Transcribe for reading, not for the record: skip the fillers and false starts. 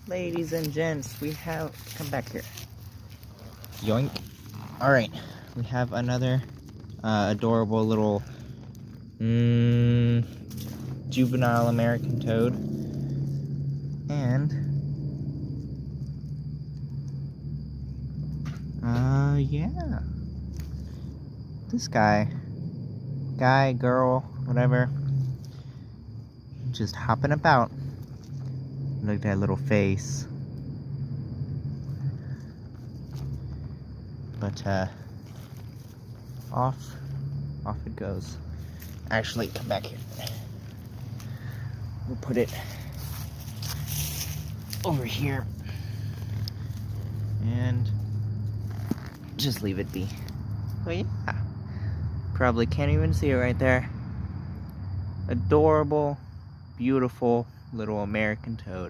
Ladies and gents, we have... Come back here. Yoink. Alright, we have another adorable little juvenile American toad. And... yeah. This guy, girl, whatever, just hopping about. Look at that little face. But off it goes. Actually, come back here. We'll put it over here and just leave it be. Oh yeah, probably can't even see it right there. Adorable, beautiful little American toad.